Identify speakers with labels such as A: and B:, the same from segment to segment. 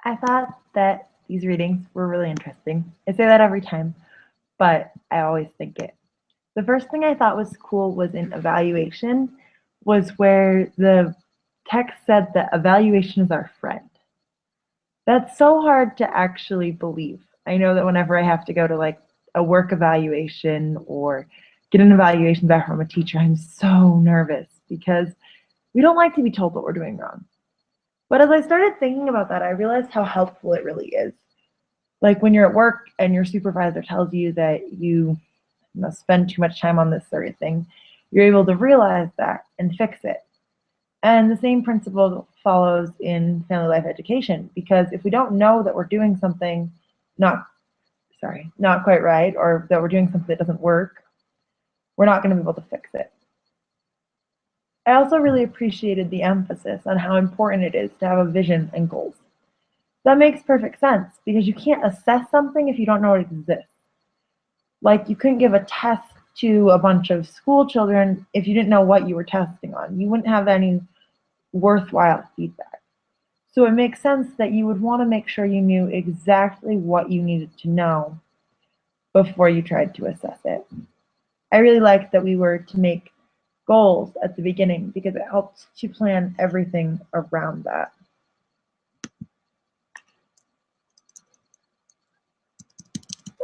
A: I thought that these readings were really interesting. I say that every time, but I always think it. The first thing I thought was cool was in evaluation, was where the text said that evaluation is our friend. That's so hard to actually believe. I know that whenever I have to go to like a work evaluation or get an evaluation back from a teacher, I'm so nervous because we don't like to be told what we're doing wrong. But as I started thinking about that, I realized how helpful it really is. Like when you're at work and your supervisor tells you that you must spend too much time on this certain thing, you're able to realize that and fix it. And the same principle follows in family life education, because if we don't know that we're doing something not quite right, or that we're doing something that doesn't work, we're not going to be able to fix it. I also really appreciated the emphasis on how important it is to have a vision and goals. That makes perfect sense because you can't assess something if you don't know it exists. Like you couldn't give a test to a bunch of school children if you didn't know what you were testing on. You wouldn't have any worthwhile feedback. So it makes sense that you would want to make sure you knew exactly what you needed to know before you tried to assess it. I really liked that we were to make goals at the beginning because it helps to plan everything around that.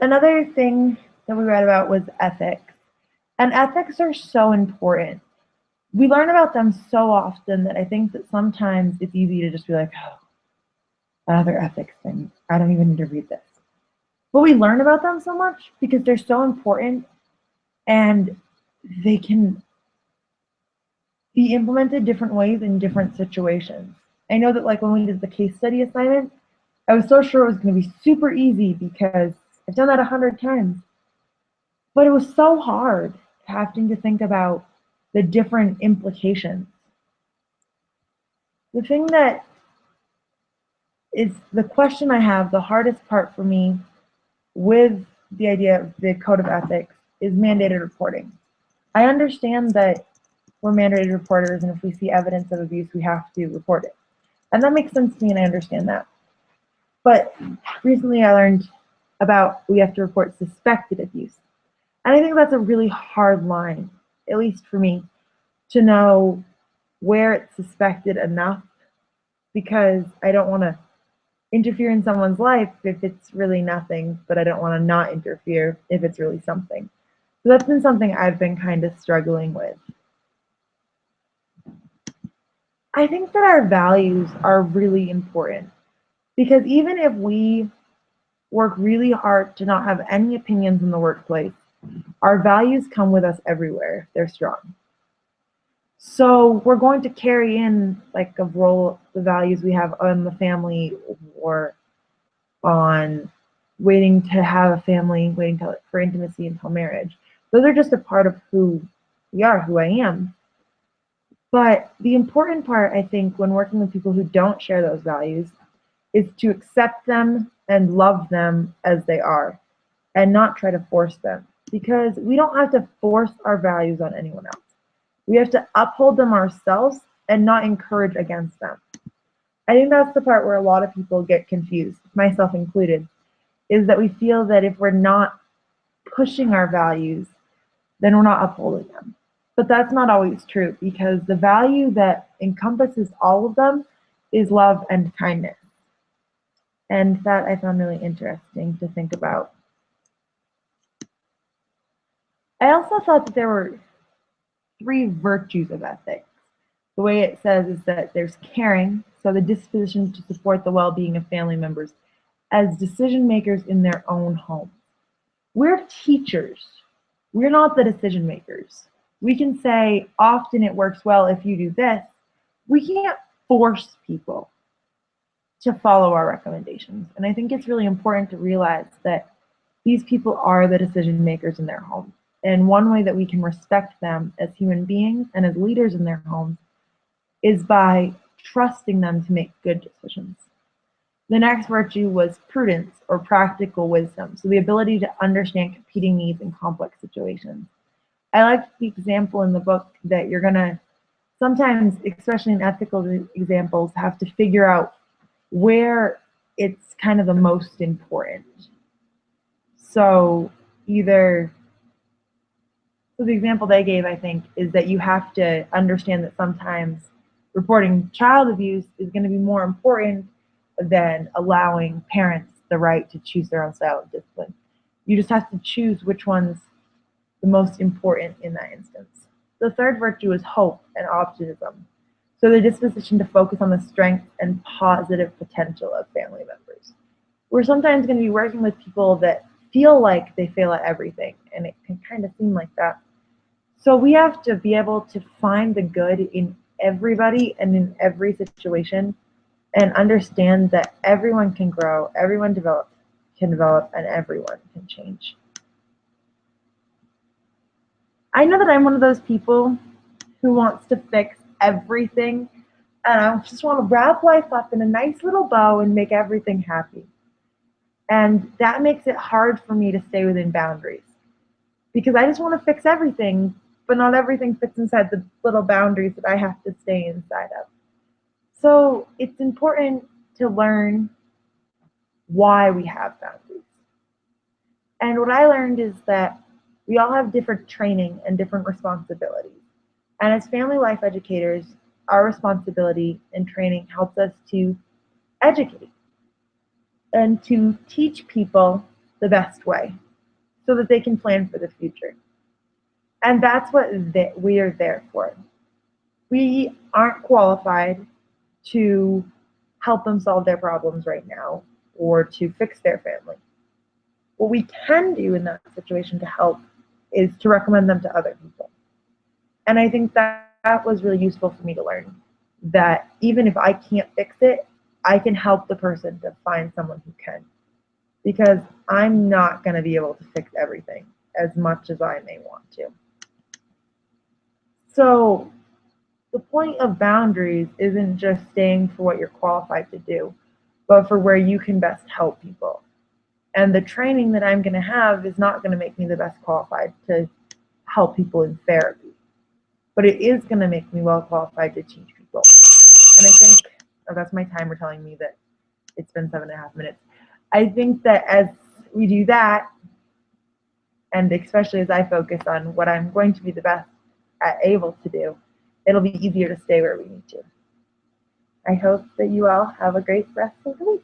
A: Another thing that we read about was ethics. And ethics are so important. We learn about them so often that I think that sometimes it's easy to just be like, oh, another ethics thing. I don't even need to read this. But we learn about them so much because they're so important and they can be implemented different ways in different situations. I know that like when we did the case study assignment, I was so sure it was going to be super easy because I've done that 100 times. But it was so hard having to think about the different implications. The thing that is the question I have, the hardest part for me with the idea of the code of ethics is mandated reporting. I understand that we're mandated reporters, and if we see evidence of abuse, we have to report it. And that makes sense to me, and I understand that. But recently I learned about we have to report suspected abuse. And I think that's a really hard line, at least for me, to know where it's suspected enough, because I don't want to interfere in someone's life if it's really nothing, but I don't want to not interfere if it's really something. So that's been something I've been kind of struggling with. I think that our values are really important because even if we work really hard to not have any opinions in the workplace, our values come with us everywhere. They're strong. So we're going to carry in like a role, the values we have on the family or on waiting to have a family, for intimacy until marriage. Those are just a part of who we are, who I am. But the important part, I think, when working with people who don't share those values is to accept them and love them as they are and not try to force them. Because we don't have to force our values on anyone else. We have to uphold them ourselves and not encourage against them. I think that's the part where a lot of people get confused, myself included, is that we feel that if we're not pushing our values, then we're not upholding them. But that's not always true because the value that encompasses all of them is love and kindness. And that I found really interesting to think about. I also thought that there were 3 virtues of ethics. The way it says is that there's caring, so the disposition to support the well-being of family members as decision makers in their own home. We're teachers. We're not the decision makers. We can say, often it works well if you do this. We can't force people to follow our recommendations. And I think it's really important to realize that these people are the decision makers in their homes. And one way that we can respect them as human beings and as leaders in their homes is by trusting them to make good decisions. The next virtue was prudence or practical wisdom, so the ability to understand competing needs in complex situations. I like the example in the book that you're going to sometimes, especially in ethical examples, have to figure out where it's kind of the most important. So either, so the example they gave, I think, is that you have to understand that sometimes reporting child abuse is going to be more important than allowing parents the right to choose their own style of discipline. You just have to choose which one's the most important in that instance. The third virtue is hope and optimism. So the disposition to focus on the strength and positive potential of family members. We're sometimes going to be working with people that feel like they fail at everything, and it can kind of seem like that. So we have to be able to find the good in everybody and in every situation and understand that everyone can grow, everyone can develop, and everyone can change. I know that I'm one of those people who wants to fix everything, and I just want to wrap life up in a nice little bow and make everything happy. And that makes it hard for me to stay within boundaries because I just want to fix everything, but not everything fits inside the little boundaries that I have to stay inside of. So it's important to learn why we have boundaries. And what I learned is that we all have different training and different responsibilities. And as family life educators, our responsibility and training helps us to educate and to teach people the best way so that they can plan for the future. And that's what we are there for. We aren't qualified to help them solve their problems right now or to fix their family. What we can do in that situation to help is to recommend them to other people. And I think that was really useful for me to learn, that even if I can't fix it, I can help the person to find someone who can. Because I'm not going to be able to fix everything as much as I may want to. So the point of boundaries isn't just staying for what you're qualified to do, but for where you can best help people. And the training that I'm going to have is not going to make me the best qualified to help people in therapy, but it is going to make me well qualified to teach people. And I think, oh, that's my timer telling me that it's been 7.5 minutes. I think that as we do that, and especially as I focus on what I'm going to be the best able to do, it'll be easier to stay where we need to. I hope that you all have a great rest of the week.